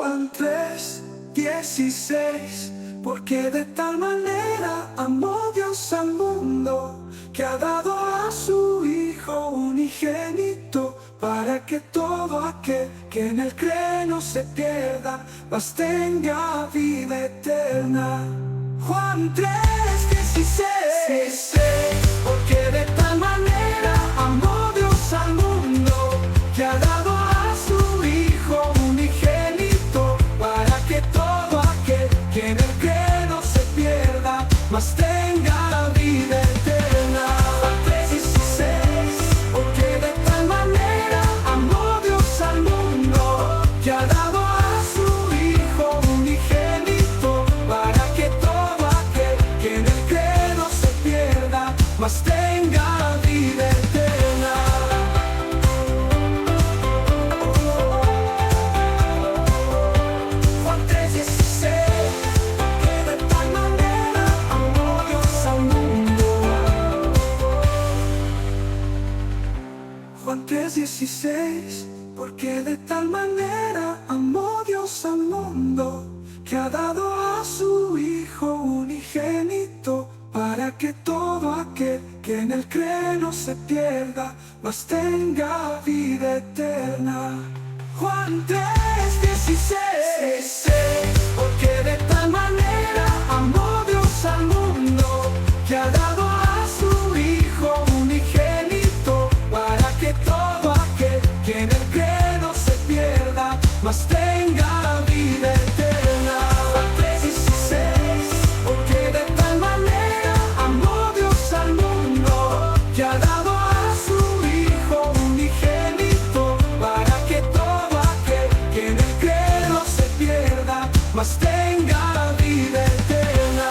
Juan 3:16, porque de tal manera amó Dios al mundo, que ha dado a su Hijo unigénito, para que todo aquel que en él cree no se pierda, mas tenga vida eterna. Juan 3:16, porque de tal manera amó Dios al mundo, que ha dado a su Hijo unigénito, para que todo aquel que en él cree no se pierda, mas tenga vida eterna. Juan 3:16, porque de tal manera amó Dios al mundo, que ha dado a su Hijo unigénito, para que todo aquel que en él cree no se pierda, mas tenga vida eterna. Juan 3:16, porque de tal manera amó Dios al mundo. Juan 3:16, porque de tal manera amó Dios al mundo, que ha dado a su Hijo unigénito, para que todo aquel que en él cree no se pierda, mas tenga vida eterna. Juan 3:16, porque de tal manera amó Dios al mundo, que ha dado a su Hijo unigénito, para que todo aquel que en él cree no se pierda, mas tenga vida eterna. Juan 3:16, porque de tal manera amó Dios al mundo, que ha dado a su Hijo unigénito, para que todo aquel que en él cree no se pierda, mas tenga vida eterna.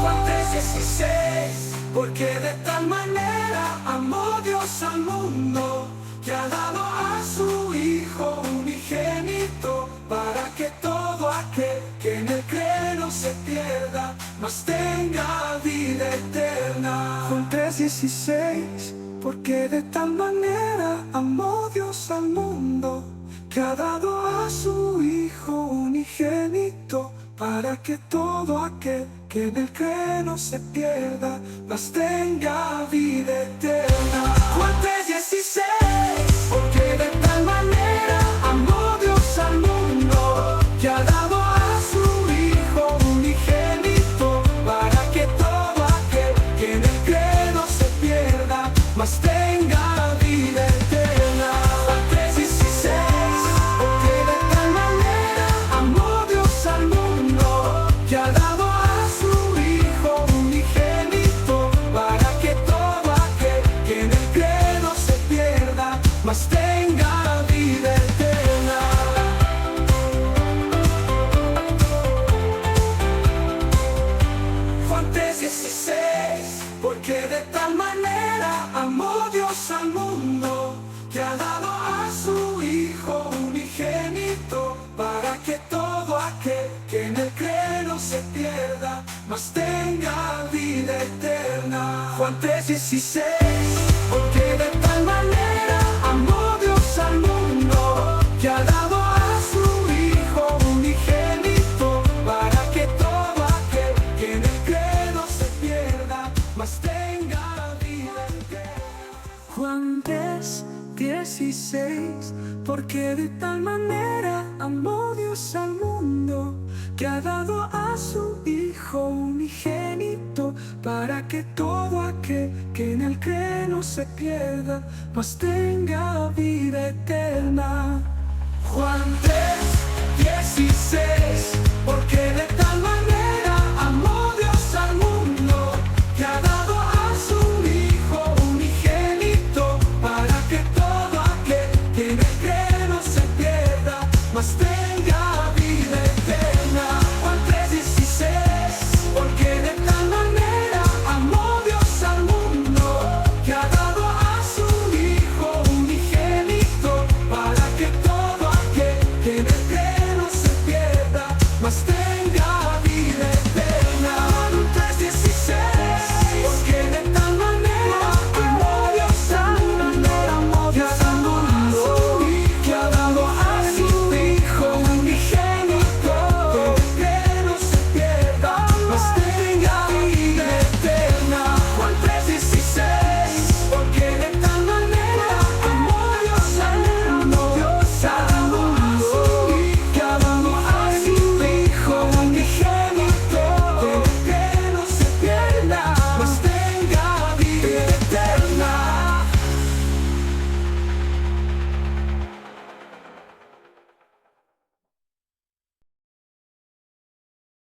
Juan 3:16, porque de tal manera amó Dios al mundo, que ha dado a su Hijo unigénito, para que todo aquel que en él cree no se pierda, mas tenga vida eterna. Juan 3:16, porque de tal manera amó Dios al mundo, que ha dado a su Hijo unigénito, para que todo aquel que en él cree no se pierda, mas tenga vida eterna. Juan 3:16, porque de tal manera amó Dios al mundo, que ha dado a su Hijo unigénito, para que todo aquel que en él cree no se pierda, mas tenga vida eterna. Juan 3:16, porque de tal manera amó Dios al mundo, que ha dado a su Hijo unigénito, para que todo aquel que en él cree no se pierda, mas tenga vida eterna. Juan 3:16, porque de tal manera amó Dios al mundo, que ha dado a su Hijo unigénito, para que todo aquel que en él cree no se pierda, mas tenga vida eterna. Juan 3:16, porque de tal manera amó Dios al mundo, que ha dado a su Hijo unigénito, para que todo aquel que en él cree no se pierda, mas tenga vida eterna. Juan 3:16, porque de tal manera amó Dios al mundo, que ha dado a su Hijo unigénito, para que todo aquel que en él cree no se pierda, mas tenga vida eterna. Juan 3:16, porque de tal manera